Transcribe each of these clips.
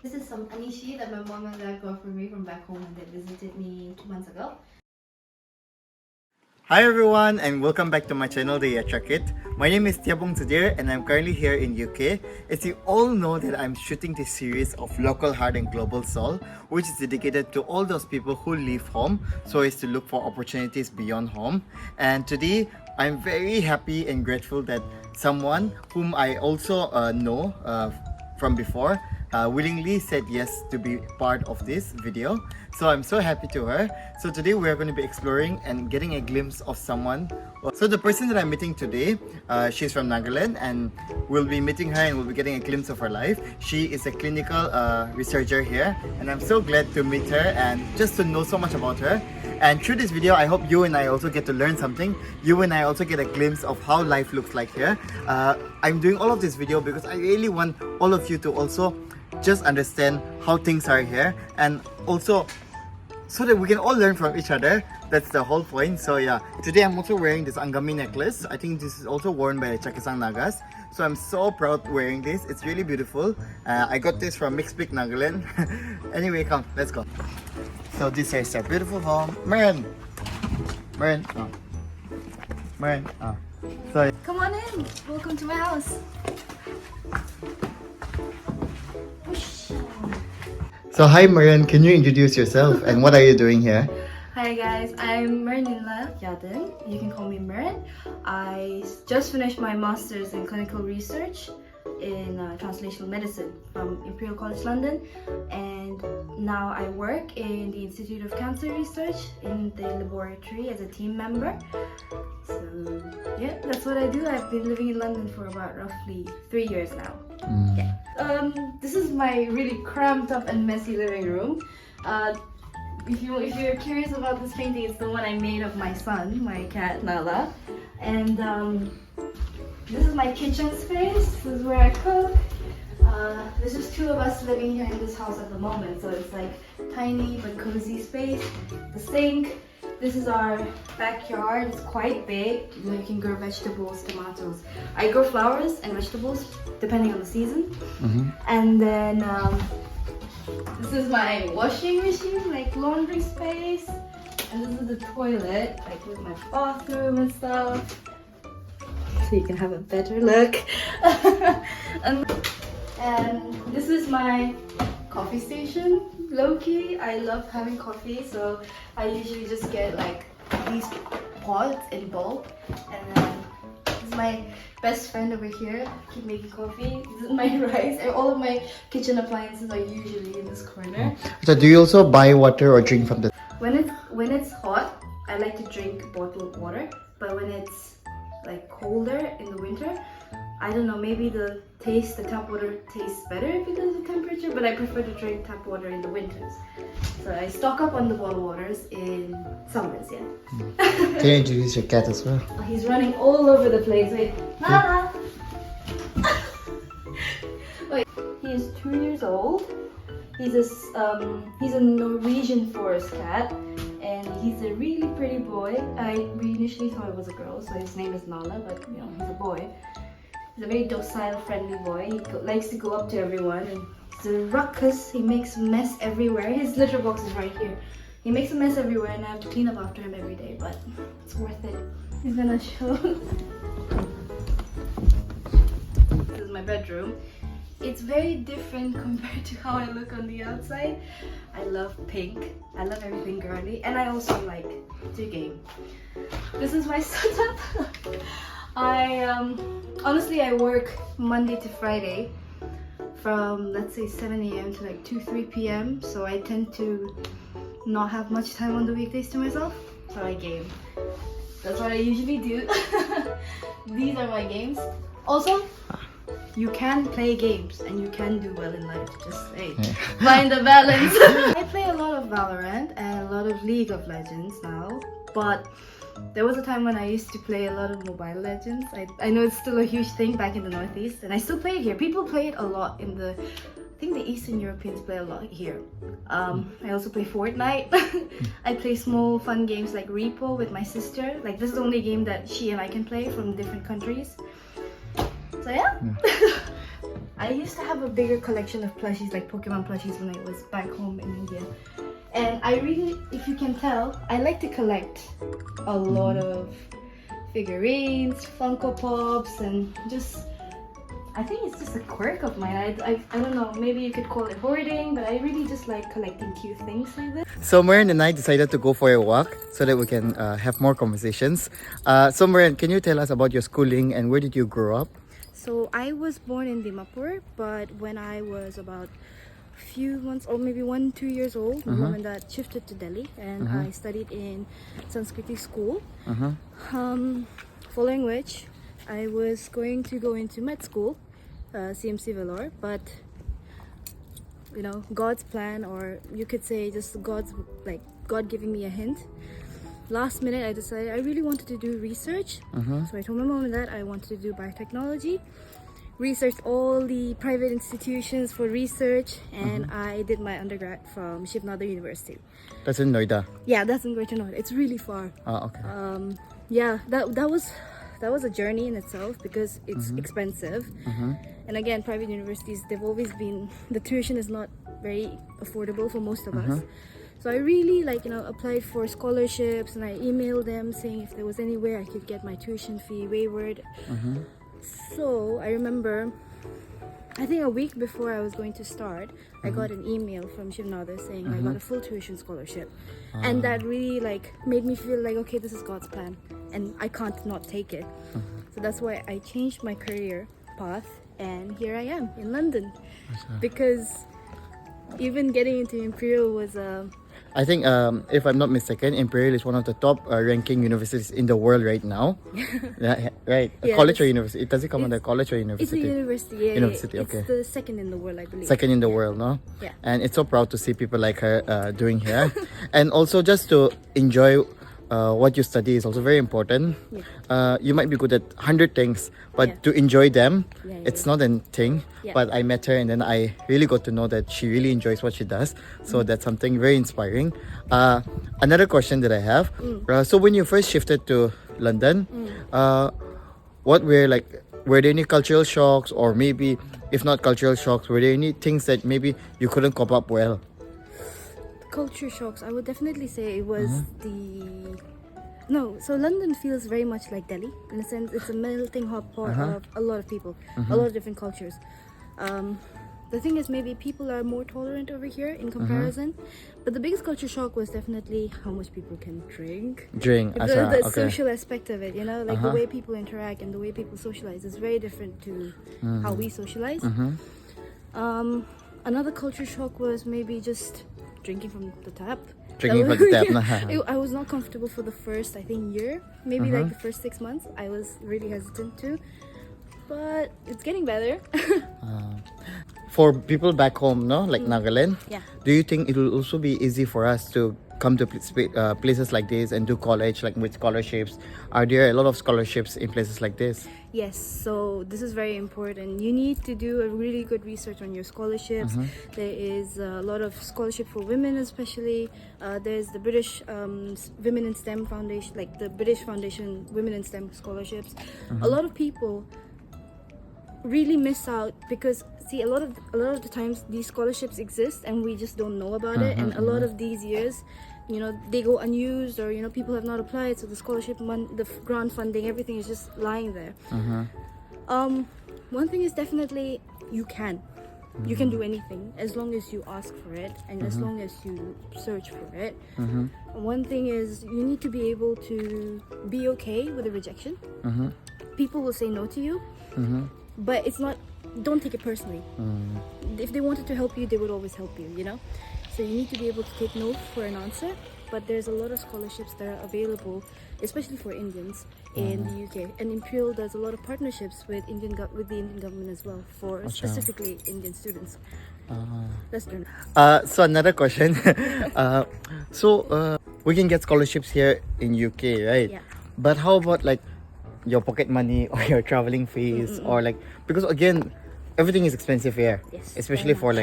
This is some anishi that my mom and dad got for me from back home when they visited me 2 months ago. Hi everyone and welcome back to my channel, The Check It. My name is Tiabong Sudir and I'm currently here in UK. As you all know that I'm shooting this series of Local Heart and Global Soul, which is dedicated to all those people who leave home so as to look for opportunities beyond home. And today I'm very happy and grateful that someone whom I also know from before willingly said yes to be part of this video. So I'm so happy to her. So today we're going to be exploring and getting a glimpse of someone. So the person that I'm meeting today, she's from Nagaland and we'll be meeting her and we'll be getting a glimpse of her life. She is a clinical researcher here and I'm so glad to meet her and just to know so much about her. And through this video, I hope you and I also get to learn something. You and I also get a glimpse of how life looks like here. I'm doing all of this video because I really want all of you to also just understand how things are here and also so that we can all learn from each other. That's the whole point. So yeah, today I'm also wearing this Angami necklace. I think this is also worn by Chakisang Nagas. So I'm so proud wearing this. It's really beautiful. I got this from Mixed Peak Nagaland. Anyway, come, let's go. So this is a beautiful home. Merin! Merin! Oh. Merin! Oh. So Come on in. Welcome to my house. So hi Merin, can you introduce yourself and what are you doing here? Hi guys, I'm Merin Yadin. You can call me Merin. I just finished my master's in clinical research in translational medicine from Imperial College London, and now I work in the Institute of Cancer Research in the laboratory as a team member. So yeah, that's what I do. I've been living in London for about roughly 3 years now. Yeah. This is my really cramped up and messy living room. If you're curious about this painting, it's the one I made of my son, my cat Naga. And this is my kitchen space. This is where I cook. There's just two of us living here in this house at the moment, so it's like tiny but cozy space. The sink. This is our backyard. It's quite big. You can grow vegetables, tomatoes. I grow flowers and vegetables depending on the season. And then this is my washing machine, like laundry space. And this is the toilet, like with my bathroom and stuff. So you can have a better look. and this is my coffee station. Low-key, I love having coffee, so I usually just get like these pods in bulk. And then this is my best friend over here. Keep making coffee. This is my rice, and all of my kitchen appliances are usually in this corner. So do you also buy water or drink from the... When it's hot, I like to drink bottled water. But when it's like colder in the winter, I don't know, maybe the tap water tastes better because of the temperature, but I prefer to drink tap water in the winters. So I stock up on the bottled waters in summers, yeah. Can you introduce your cat as well? Oh, he's running all over the place. Wait, Naga! Wait, he is 2 years old. He's a Norwegian forest cat, and he's a really pretty boy. We initially thought it was a girl, so his name is Nala, but you know, he's a boy. He's a very docile, friendly boy. He likes to go up to everyone, and he's a ruckus. He makes a mess everywhere. His litter box is right here. He makes a mess everywhere, and I have to clean up after him every day, but it's worth it. He's gonna show. This is my bedroom. It's very different compared to how I look on the outside. I love pink. I love everything girly, and I also like to game. This is my setup. Honestly, I work Monday to Friday from, let's say, 7 a.m. to like 2-3 p.m. So I tend to not have much time on the weekdays to myself, so I game. That's what I usually do. These are my games. Also, you can play games and you can do well in life. Just find the balance. I play a lot of Valorant and a lot of League of Legends now, but there was a time when I used to play a lot of Mobile Legends. I know it's still a huge thing back in the Northeast, and I still play it here. People play it a lot in the... I think the Eastern Europeans play a lot here. I also play Fortnite. I play small fun games like Repo with my sister. Like, this is the only game that she and I can play from different countries. So yeah. I used to have a bigger collection of plushies, like Pokemon plushies, when I was back home in India. And I really, if you can tell, I like to collect a lot of figurines, Funko Pops, and just, I think it's just a quirk of mine. I don't know, maybe you could call it hoarding, but I really just like collecting cute things like this. So Merin and I decided to go for a walk so that we can have more conversations. So Merin, can you tell us about your schooling and where did you grow up? So I was born in Dimapur, but when I was about few months or maybe 1-2 years old, my mom and dad shifted to Delhi, and I studied in Sanskriti school. Following which, I was going to go into med school, CMC Vellore, but you know, God's plan, or you could say just God giving me a hint. Last minute, I decided I really wanted to do research. So I told my mom and dad I wanted to do biotechnology. Researched all the private institutions for research, and I did my undergrad from Shiv Nadar University. That's in Noida. Yeah, that's in Greater Noida. It's really far. Oh, okay. Yeah, that was a journey in itself because it's expensive. And again, private universities, they've always been, the tuition is not very affordable for most of us. So I really applied for scholarships, and I emailed them saying if there was any way I could get my tuition fee waived. So I remember, I think a week before I was going to start, I got an email from Shiv Nadar saying I got a full tuition scholarship. And that really made me feel like, okay, this is God's plan and I can't not take it. So that's why I changed my career path, and here I am in London. Because even getting into Imperial was I think, if I'm not mistaken, Imperial is one of the top ranking universities in the world right now. Yeah, right. Yeah, College or university? Does it come under college or it's university? a university. Yeah, University, yeah. okay. It's the second in the world, I believe. Second in the world, no? Yeah. And it's so proud to see people like her doing here. And also just to enjoy what you study is also very important. You might be good at 100 things, but to enjoy them, it's not a thing. But I met her, and then I really got to know that she really enjoys what she does. So that's something very inspiring. Another question that I have. So when you first shifted to London, what were there any cultural shocks, or maybe if not cultural shocks, were there any things that maybe you couldn't cope up well? Culture shocks, I would definitely say it was so London feels very much like Delhi in a sense. It's a melting pot of a lot of people, a lot of different cultures. The thing is, maybe people are more tolerant over here in comparison, but the biggest culture shock was definitely how much people can drink. The social aspect of it, the way people interact and the way people socialize is very different to how we socialize. Another culture shock was maybe just drinking from the tap. I was not comfortable for the first, I think, year. Maybe the first 6 months. I was really hesitant to. But it's getting better. For people back home, no? Like Nagaland, do you think it will also be easy for us to come to places like this and do college, like with scholarships? Are there a lot of scholarships in places like this? Yes, so this is very important. You need to do a really good research on your scholarships. There is a lot of scholarship for women, especially. There's the British Women in STEM Foundation, like the British Foundation Women in STEM scholarships. A lot of people really miss out because a lot of the times these scholarships exist and we just don't know about it, and a lot of these years they go unused, or people have not applied, so the scholarship the grant funding, everything is just lying there. One thing is definitely you can do anything as long as you ask for it and as long as you search for it. One thing is you need to be able to be okay with the rejection. People will say no to you, but don't take it personally. If they wanted to help you, they would always help you, So you need to be able to take no for an answer. But there's a lot of scholarships that are available, especially for Indians in the UK. And Imperial does a lot of partnerships with the Indian government as well, for specifically Indian students. That's true. So another question. We can get scholarships here in UK, right? Yeah. But how about your pocket money or your traveling fees, or because again, everything is expensive here, especially for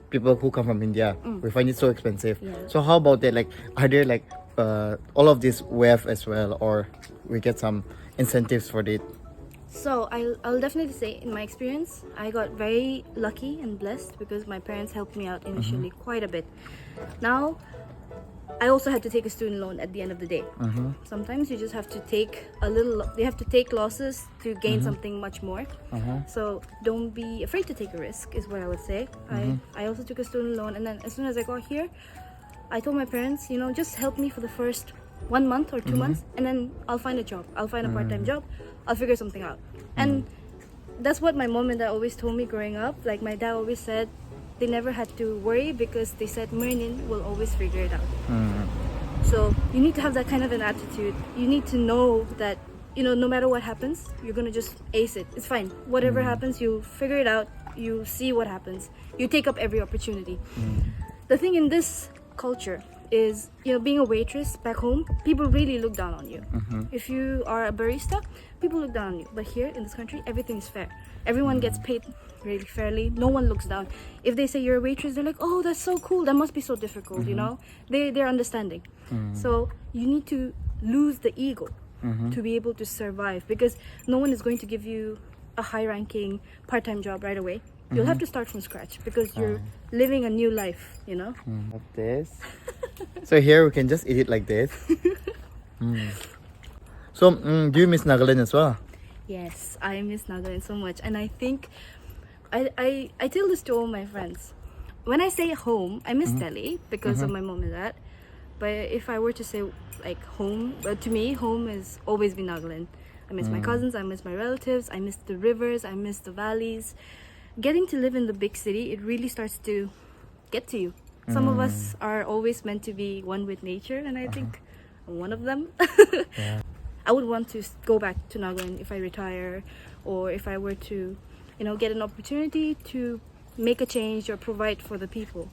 people who come from India. We find it so expensive. So how about that? Are there all of this waived as well, or we get some incentives for it? So I'll definitely say, in my experience, I got very lucky and blessed because my parents helped me out initially quite a bit. Now, I also had to take a student loan at the end of the day. Sometimes you just have to take they have to take losses to gain something much more. So don't be afraid to take a risk, is what I would say. I also took a student loan, and then as soon as I got here, I told my parents, you know, just help me for the first 1 month or 2 months, and then I'll find a job. I'll find a part-time job. I'll figure something out. And that's what my mom and dad always told me growing up. Like, my dad always said they never had to worry because they said Merin will always figure it out. So you need to have that kind of an attitude. You need to know that, you know, no matter what happens, you're gonna just ace it. It's fine. Whatever happens, you figure it out. You see what happens. You take up every opportunity. The thing in this culture is, you know, being a waitress back home, people really look down on you. If you are a barista, people look down on you. But here in this country, everything is fair. Everyone gets paid really fairly. No one looks down. If they say you're a waitress, they're like, oh, that's so cool. That must be so difficult, you know? They're understanding. So you need to lose the ego to be able to survive, because no one is going to give you a high-ranking part-time job right away. You'll have to start from scratch because you're living a new life, you know? Like this. So here we can just eat it like this. So do you miss Nagaland as well? Yes, I miss Nagaland so much. And I think I tell this to all my friends. When I say home, I miss Delhi because of my mom and dad. But if I were to say like home, to me, home has always been Nagaland. I miss my cousins, I miss my relatives, I miss the rivers, I miss the valleys. Getting to live in the big city, it really starts to get to you. Some of us are always meant to be one with nature, and I think I'm one of them. I would want to go back to Nagaland if I retire, or if I were to, you know, get an opportunity to make a change or provide for the people.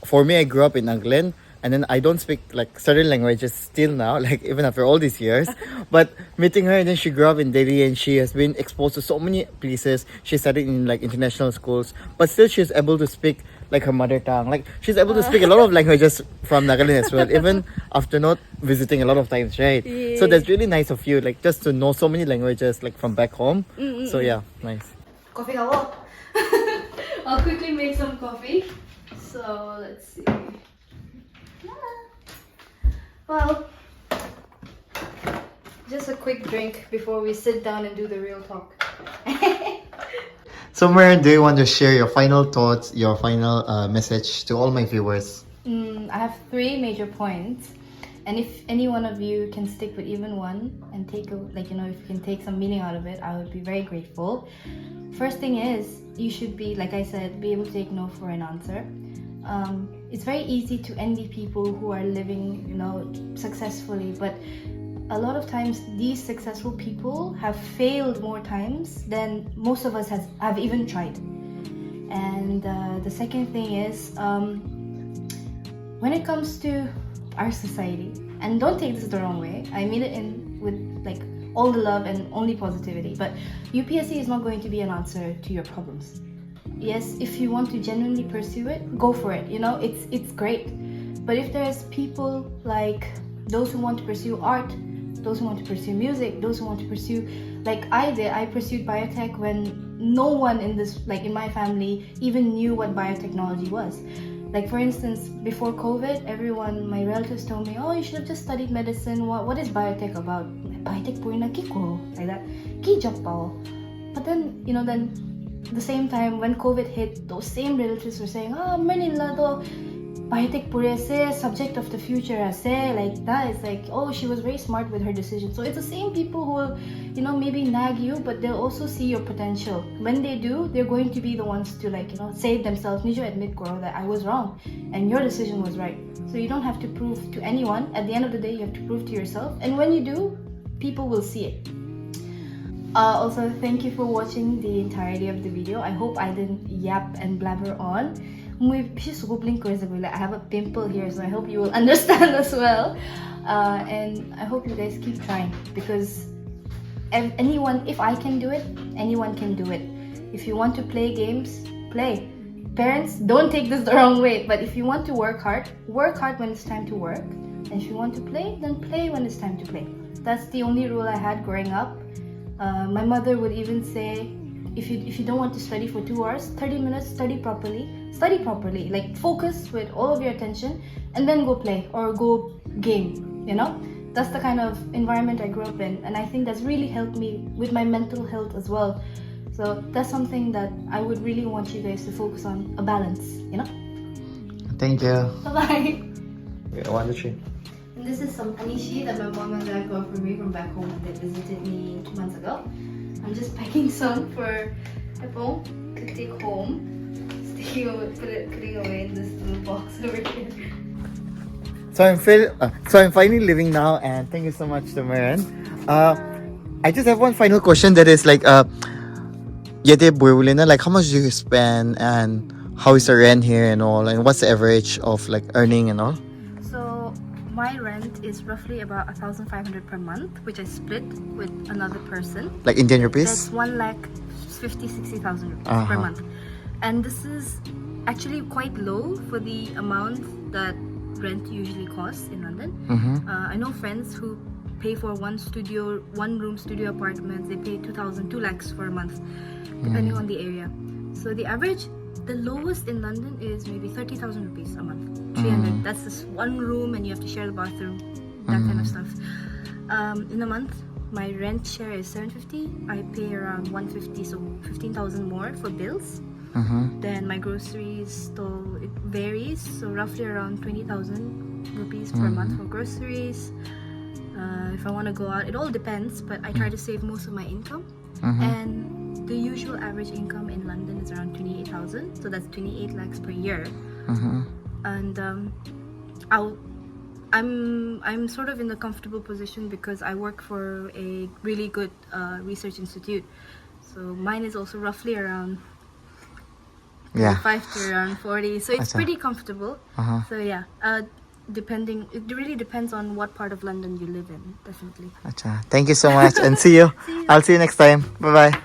For me, I grew up in Nagaland, and then I don't speak like certain languages still now, like even after all these years. But meeting her, and then she grew up in Delhi, and she has been exposed to so many places. She studied in like international schools, but still she's able to speak like her mother tongue. Like, she's able to speak a lot of languages from Nagaland as well, even after not visiting a lot of times, right? So that's really nice of you, like just to know so many languages like from back home. So yeah, nice. Coffee hello. I'll quickly make some coffee. So let's see. Well, just a quick drink before we sit down and do the real talk. So Merin, do you want to share your final thoughts, your final message to all my viewers? I have 3 major points, and if any one of you can stick with even one and take a, like, you know, if you can take some meaning out of it, I would be very grateful. First thing is, you should be, like I said, be able to take no for an answer. It's very easy to envy people who are living, you know, successfully, but a lot of times these successful people have failed more times than most of us have even tried. And the second thing is, when it comes to our society, and don't take this the wrong way, I mean it in with like all the love and only positivity, but UPSC is not going to be an answer to your problems. Yes, if you want to genuinely pursue it, go for it, you know, it's great. But if there's people like those who want to pursue art, those who want to pursue music, those who want to pursue, like I did, I pursued biotech when no one in this, like in my family, even knew what biotechnology was. Like, for instance, before COVID, everyone, my relatives told me, oh, you should have just studied medicine. What is biotech about? Biotech po na kiko, like that. Ki job pa. But then, you know, then the same time when COVID hit, those same relatives were saying, oh, Manila to biotech pure se, subject of the future se, like that. It's like, oh, she was very smart with her decision. So it's the same people who will, you know, maybe nag you, but they'll also see your potential. When they do, they're going to be the ones to, like, you know, save themselves. Need to admit, girl, that I was wrong and your decision was right. So you don't have to prove to anyone. At the end of the day, you have to prove to yourself. And when you do, people will see it. Also, thank you for watching the entirety of the video. I hope I didn't yap and blabber on. I have a pimple here, so I hope you will understand as well. And I hope you guys keep trying, because anyone, if I can do it, anyone can do it. If you want to play games, play. Parents, don't take this the wrong way, but if you want to work hard when it's time to work. And if you want to play, then play when it's time to play. That's the only rule I had growing up. My mother would even say, if you don't want to study for 2 hours, 30 minutes, study properly, like focus with all of your attention, and then go play or go game, you know. That's the kind of environment I grew up in, and I think that's really helped me with my mental health as well. So that's something that I would really want you guys to focus on, a balance, you know. Thank you. Bye-bye. Wait, 1, 2, 3. And this is some anishi that my mom and dad got for me from back home when they visited me 2 months ago. I'm just packing some for Epong to take home. Putting away in this little box over here. So I'm finally leaving now, and thank you so much to Merin. I just have one final question that is like like how much do you spend and how is the rent here and all, and what's the average of like earning and all? So my rent is roughly about 1,500 per month, which I split with another person. Like Indian rupees? That's 1,50,000-60,000 rupees per month. And this is actually quite low for the amount that rent usually costs in London. I know friends who pay for one room studio apartments. They pay 2 lakhs for a month, depending on the area. So the lowest in London is maybe 30,000 rupees a month, 300. That's just one room, and you have to share the bathroom, that kind of stuff. In a month, my rent share is 750. I pay around 150, so 15,000 more for bills. Then my groceries, though it varies, so roughly around 20,000 rupees per month for groceries. If I want to go out, it all depends, but I try to save most of my income. And the usual average income in London is around 28,000, so that's 28 lakhs per year. And I'm sort of in a comfortable position because I work for a really good research institute. So mine is also roughly around 5 to around 40, so it's pretty comfortable. So yeah, it really depends on what part of London you live in, definitely. Thank you so much, and see you. I'll see you next time. Bye bye.